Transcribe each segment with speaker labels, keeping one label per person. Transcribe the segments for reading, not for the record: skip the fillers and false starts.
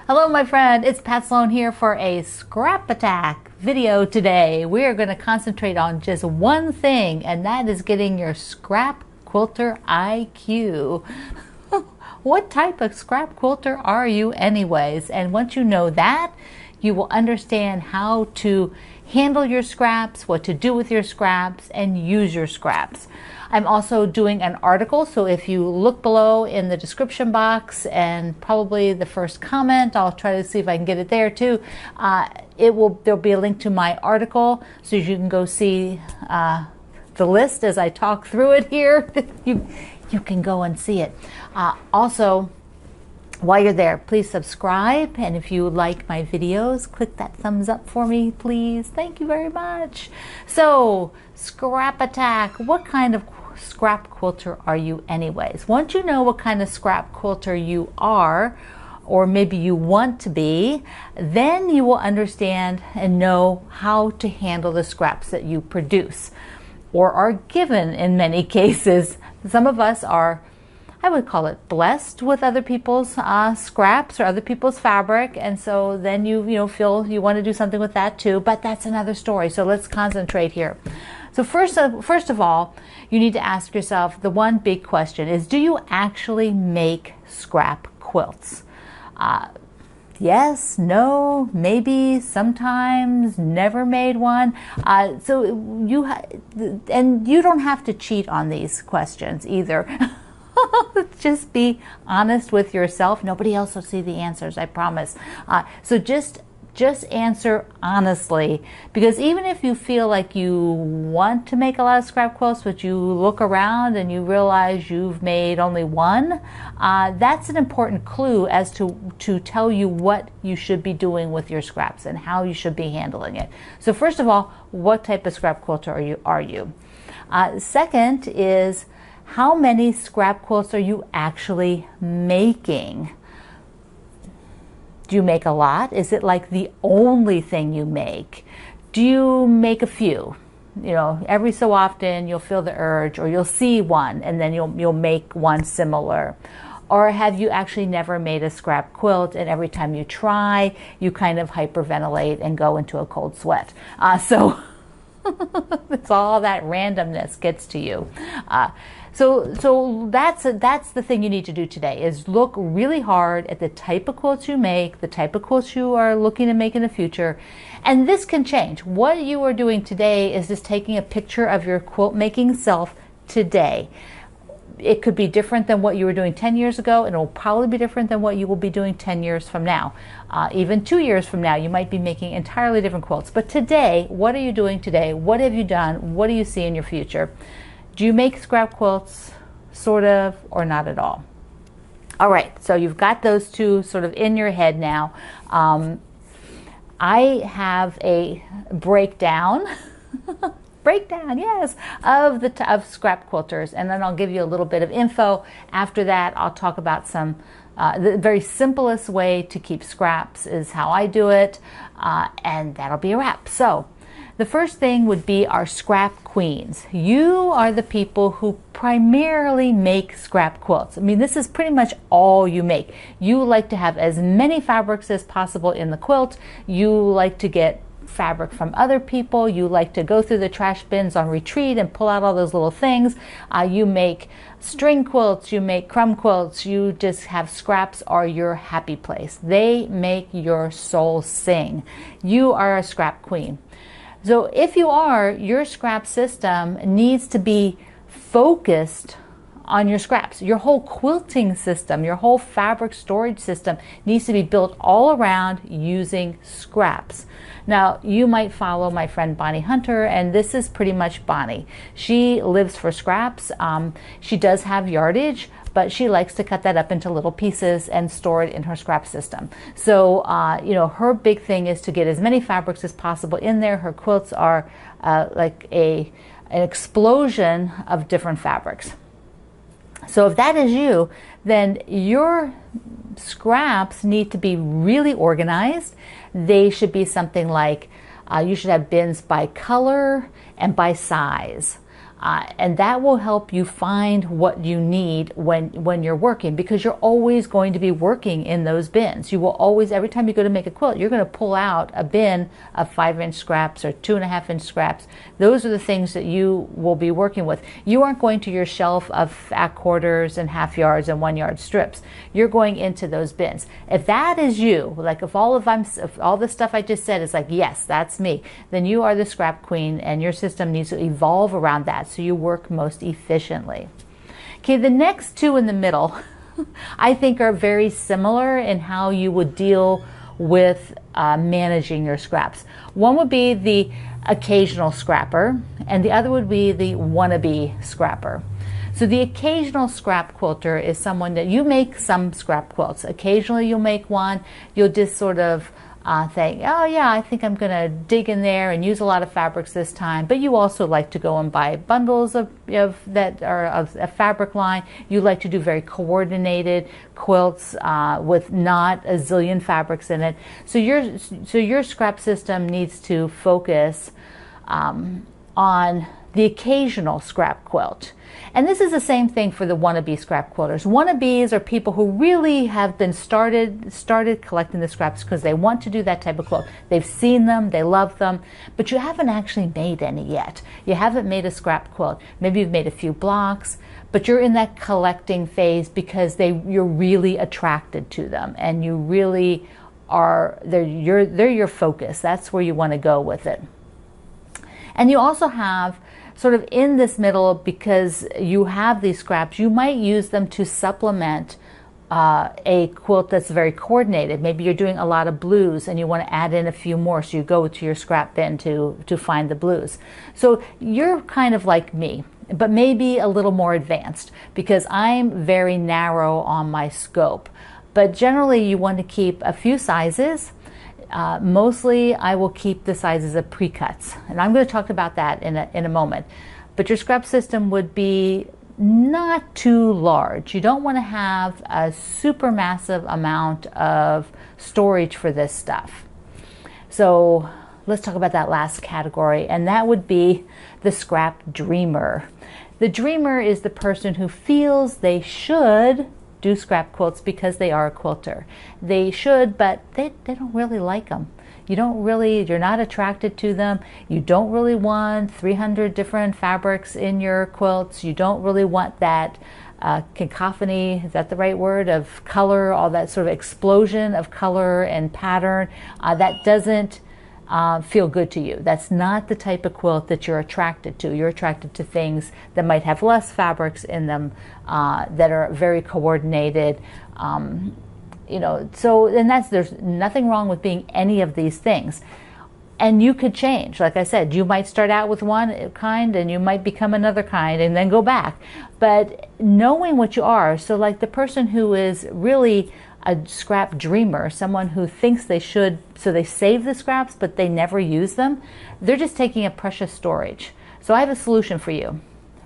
Speaker 1: Hello, my friend. It's Pat Sloan here for a Scrap Attack video today. We are going to concentrate on just one thing, and that is getting your Scrap Quilter IQ. What type of scrap quilter are you anyways? And once you know that, you will understand how to handle your scraps, what to do with your scraps, and use your scraps. I'm also doing an article, so if you look below in the description box and probably the first comment, I'll try to see if I can get it there too. There'll be a link to my article, so you can go see the list as I talk through it here. You can go and see it. Also, while you're there, please subscribe, and if you like my videos, click that thumbs up for me, please. Thank you very much. So, Scrap Attack. What kind of scrap quilter are you anyways? Once you know what kind of scrap quilter you are, or maybe you want to be, then you will understand and know how to handle the scraps that you produce or are given in many cases. Some of us are, I would call it, blessed with other people's scraps or other people's fabric, and so then you feel you want to do something with that too, but that's another story. So let's concentrate here. So first of all, you need to ask yourself the one big question is, do you actually make scrap quilts? Yes, no, maybe, sometimes, never made one. So you don't have to cheat on these questions either. Just be honest with yourself. Nobody else will see the answers, I promise. So just answer honestly, because even if you feel like you want to make a lot of scrap quilts, but you look around and you realize you've made only one, that's an important clue as to tell you what you should be doing with your scraps and how you should be handling it. So first of all, what type of scrap quilter are you? Second is, how many scrap quilts are you actually making? Do you make a lot? Is it like the only thing you make? Do you make a few? Every so often you'll feel the urge, or you'll see one and then you'll make one similar. Or have you actually never made a scrap quilt, and every time you try, you kind of hyperventilate and go into a cold sweat? So it's all that randomness gets to you. So that's the thing you need to do today, is look really hard at the type of quilts you make, the type of quilts you are looking to make in the future. And this can change. What you are doing today is just taking a picture of your quilt making self today. It could be different than what you were doing 10 years ago, and it will probably be different than what you will be doing 10 years from now. Even 2 years from now, you might be making entirely different quilts. But today, what are you doing today? What have you done? What do you see in your future? Do you make scrap quilts, sort of, or not at all? All right, so you've got those two sort of in your head now. I have a breakdown, yes, of scrap quilters, and then I'll give you a little bit of info. After that, I'll talk about some the very simplest way to keep scraps is how I do it, and that'll be a wrap. So the first thing would be our scrap queens. You are the people who primarily make scrap quilts. I mean, this is pretty much all you make. You like to have as many fabrics as possible in the quilt. You like to get fabric from other people. You like to go through the trash bins on retreat and pull out all those little things. You make string quilts, you make crumb quilts, you just have scraps are your happy place. They make your soul sing. You are a scrap queen. So if you are, your scrap system needs to be focused on your scraps. Your whole quilting system, your whole fabric storage system needs to be built all around using scraps. Now, you might follow my friend Bonnie Hunter, and this is pretty much Bonnie. She lives for scraps. She does have yardage, but she likes to cut that up into little pieces and store it in her scrap system. So, her big thing is to get as many fabrics as possible in there. Her quilts are like an explosion of different fabrics. So if that is you, then your scraps need to be really organized. They should be something like, you should have bins by color and by size. And that will help you find what you need when you're working, because you're always going to be working in those bins. You will always, every time you go to make a quilt, you're going to pull out a bin of 5-inch scraps or 2.5-inch scraps. Those are the things that you will be working with. You aren't going to your shelf of at quarters and half yards and 1 yard strips. You're going into those bins. If that is you, like if all the stuff I just said is like, yes, that's me, then you are the scrap queen, and your system needs to evolve around that so you work most efficiently. Okay, the next two in the middle I think are very similar in how you would deal with managing your scraps. One would be the occasional scrapper, and the other would be the wannabe scrapper. So the occasional scrap quilter is someone that you make some scrap quilts. Occasionally you'll make one, you'll just sort of think, oh yeah, I think I'm going to dig in there and use a lot of fabrics this time. But you also like to go and buy bundles of that are of a fabric line. You like to do very coordinated quilts with not a zillion fabrics in it. So your scrap system needs to focus on the occasional scrap quilt. And this is the same thing for the wannabe scrap quilters. Wannabes are people who really have been started collecting the scraps because they want to do that type of quilt. They've seen them, they love them, but you haven't actually made any yet. You haven't made a scrap quilt. Maybe you've made a few blocks, but you're in that collecting phase because you're really attracted to them, and you really are, they're your focus. That's where you want to go with it. And you also have sort of in this middle, because you have these scraps, you might use them to supplement a quilt that's very coordinated. Maybe you're doing a lot of blues and you want to add in a few more, so you go to your scrap bin to find the blues. So you're kind of like me, but maybe a little more advanced, because I'm very narrow on my scope. But generally you want to keep a few sizes. Mostly I will keep the sizes of pre-cuts, and I'm going to talk about that in a moment. But your scrap system would be not too large. You don't want to have a super massive amount of storage for this stuff. So let's talk about that last category, and that would be the scrap dreamer. The dreamer is the person who feels they should do scrap quilts because they are a quilter. They should, but they don't really like them. You're not attracted to them. You don't really want 300 different fabrics in your quilts. You don't really want that cacophony, is that the right word, of color, all that sort of explosion of color and pattern. That doesn't feel good to you. That's not the type of quilt that you're attracted to. You're attracted to things that might have less fabrics in them, that are very coordinated. So, and there's nothing wrong with being any of these things. And you could change. Like I said, you might start out with one kind and you might become another kind and then go back. But knowing what you are, so like the person who is really a scrap dreamer, someone who thinks they should, so they save the scraps but they never use them, they're just taking up precious storage. So I have a solution for you,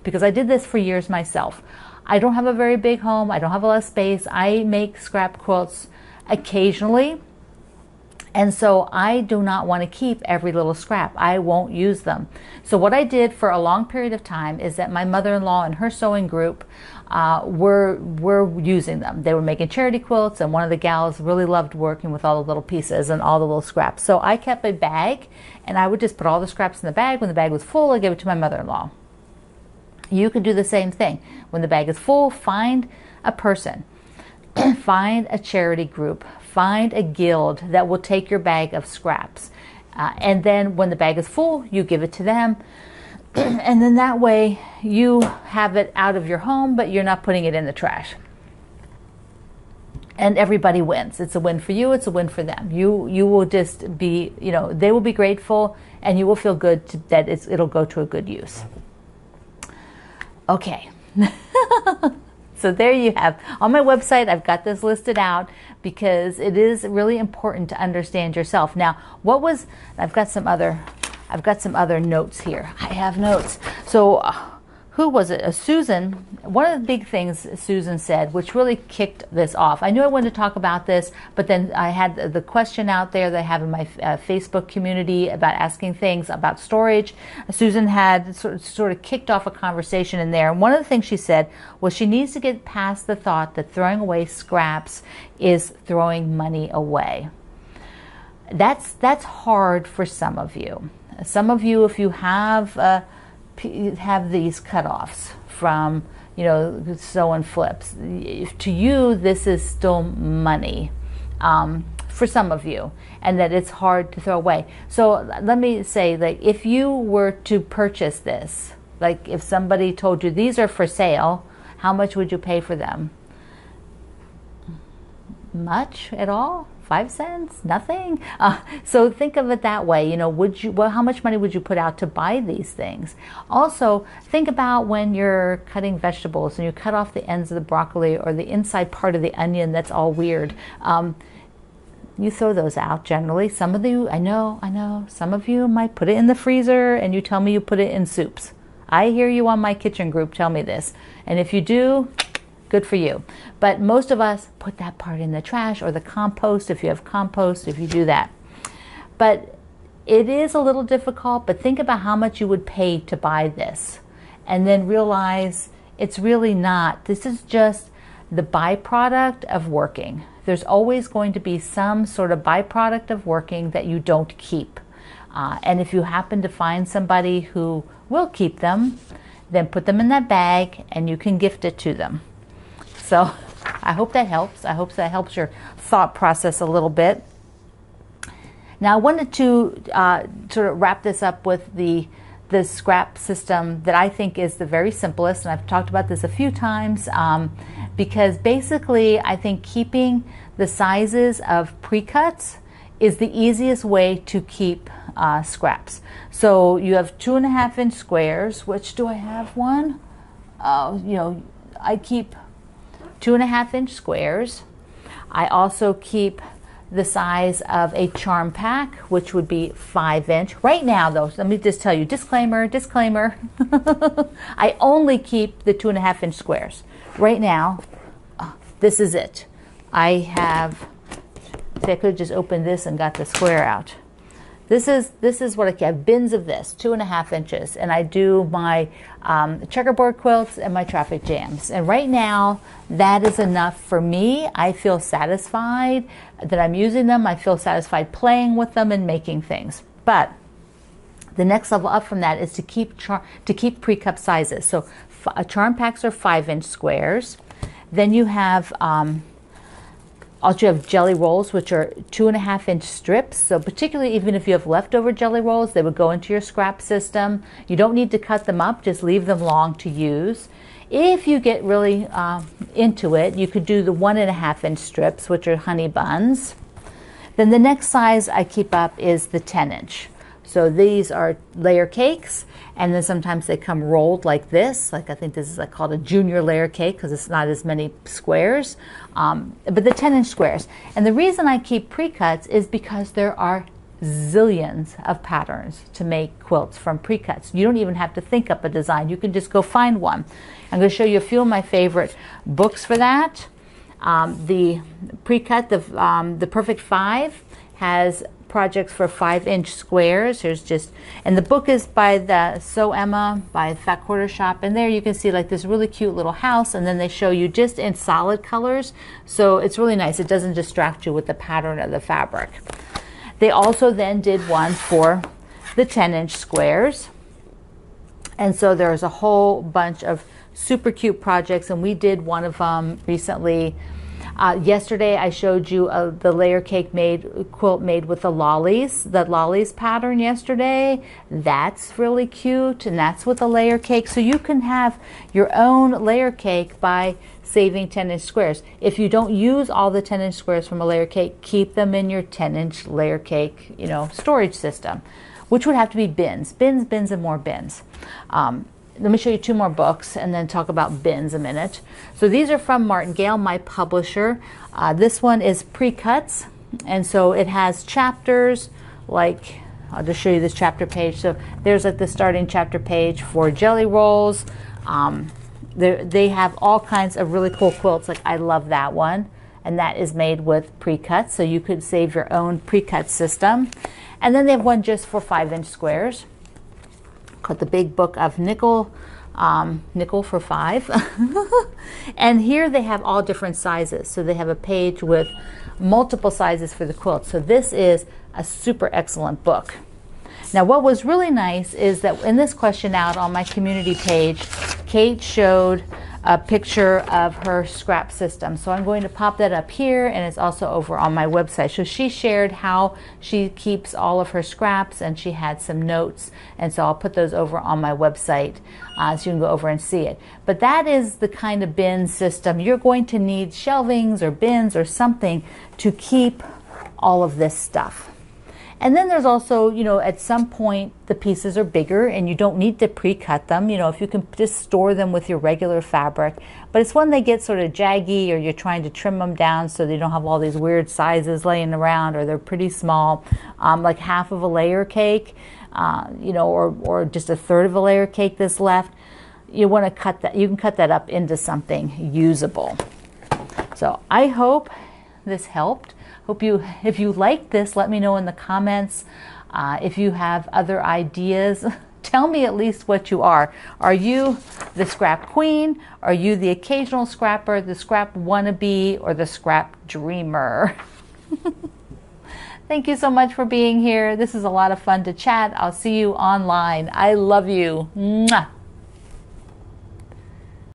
Speaker 1: because I did this for years myself. I don't have a very big home. I don't have a lot of space. I make scrap quilts occasionally, and so I do not want to keep every little scrap. I won't use them. So what I did for a long period of time is that my mother-in-law and her sewing group were using them. They were making charity quilts, and one of the gals really loved working with all the little pieces and all the little scraps. So I kept a bag, and I would just put all the scraps in the bag. When the bag was full, I gave it to my mother-in-law. You can do the same thing. When the bag is full, find a person, find a charity group, find a guild that will take your bag of scraps. And then when the bag is full, you give it to them. And then that way you have it out of your home, but you're not putting it in the trash. And everybody wins. It's a win for you, it's a win for them. You will just be, they will be grateful, and you will feel good that it'll go to a good use. Okay. So there you have. On my website, I've got this listed out because it is really important to understand yourself. Now, I've got some other notes here. I have notes. So who was it? Susan, one of the big things Susan said, which really kicked this off. I knew I wanted to talk about this, but then I had the question out there that I have in my Facebook community about asking things about storage. Susan had sort of kicked off a conversation in there. And one of the things she said was she needs to get past the thought that throwing away scraps is throwing money away. That's hard for some of you. Some of you, if you have these cutoffs from, sew and flips, to you this is still money, for some of you, and that it's hard to throw away. So let me say, like, if you were to purchase this, like if somebody told you these are for sale, how much would you pay for them? Much at all? 5 cents? Nothing? So think of it that way. How much money would you put out to buy these things? Also, think about when you're cutting vegetables and you cut off the ends of the broccoli or the inside part of the onion that's all weird. You throw those out generally. Some of you, I know, some of you might put it in the freezer and you tell me you put it in soups. I hear you on my kitchen group tell me this. And if you do, good for you. But most of us put that part in the trash or the compost, if you have compost, if you do that. But it is a little difficult, but think about how much you would pay to buy this. And then realize it's really not. This is just the byproduct of working. There's always going to be some sort of byproduct of working that you don't keep. And if you happen to find somebody who will keep them, then put them in that bag and you can gift it to them. So I hope that helps. I hope that helps your thought process a little bit. Now I wanted to sort of wrap this up with the scrap system that I think is the very simplest, and I've talked about this a few times, because basically I think keeping the sizes of pre-cuts is the easiest way to keep scraps. So you have 2.5-inch squares. Which do I have one? I keep 2.5-inch squares. I also keep the size of a charm pack, which would be 5-inch. Right now, though, let me just tell you, disclaimer, I only keep the 2.5-inch squares. Right now, this is it. I could have just opened this and got the square out. This is what I have, bins of this, 2.5 inches, and I do my checkerboard quilts and my traffic jams. And right now, that is enough for me. I feel satisfied that I'm using them. I feel satisfied playing with them and making things. But the next level up from that is to keep pre-cup sizes. So charm packs are 5-inch squares. Then you have also, you have jelly rolls, which are 2.5-inch strips. So particularly even if you have leftover jelly rolls, they would go into your scrap system. You don't need to cut them up, just leave them long to use. If you get really into it, you could do the 1.5-inch strips, which are honey buns. Then the next size I keep up is the 10-inch. So these are layer cakes, and then sometimes they come rolled like this. Like I think this is called a junior layer cake because it's not as many squares, but the 10-inch squares. And the reason I keep pre-cuts is because there are zillions of patterns to make quilts from pre-cuts. You don't even have to think up a design. You can just go find one. I'm going to show you a few of my favorite books for that. The pre-cut, the Perfect 5 has projects for 5-inch squares. And the book is by the Sew Emma by Fat Quarter Shop, and there you can see like this really cute little house, and then they show you just in solid colors, so it's really nice. It doesn't distract you with the pattern of the fabric. They also then did one for the 10-inch squares, and so there's a whole bunch of super cute projects, and we did one of them recently. Yesterday I showed you the layer cake quilt made with the lollies pattern yesterday. That's really cute, and that's with a layer cake. So you can have your own layer cake by saving 10-inch squares. If you don't use all the 10-inch squares from a layer cake, keep them in your 10-inch layer cake, storage system, which would have to be bins, and more bins. Let me show you 2 more books and then talk about bins a minute. So these are from Martingale, my publisher. This one is pre-cuts, and so it has chapters, like I'll just show you this chapter page. So there's like the starting chapter page for jelly rolls, They have all kinds of really cool quilts. Like I love that one, and that is made with pre-cuts, so you could save your own pre-cut system. And then they have one just for 5-inch squares called the Big Book of Nickel for 5. And here they have all different sizes, so they have a page with multiple sizes for the quilt. So this is a super excellent book. Now what was really nice is that in this question out on my community page, Kate showed a picture of her scrap system. So I'm going to pop that up here, and it's also over on my website. So she shared how she keeps all of her scraps, and she had some notes, and so I'll put those over on my website so you can go over and see it. But that is the kind of bin system. You're going to need shelvings or bins or something to keep all of this stuff. And then there's also, you know, at some point the pieces are bigger and you don't need to pre-cut them, you know, if you can just store them with your regular fabric. But it's when they get sort of jaggy, or you're trying to trim them down so they don't have all these weird sizes laying around, or they're pretty small, like half of a layer cake, you know, or just a third of a layer cake that's left. You want to cut that, you can cut that up into something usable. So I hope this helped. If you liked this, let me know in the comments. If you have other ideas, tell me at least what you are. Are you the scrap queen? Are you the occasional scrapper, the scrap wannabe, or the scrap dreamer? Thank you so much for being here. This is a lot of fun to chat. I'll see you online. I love you. Mwah.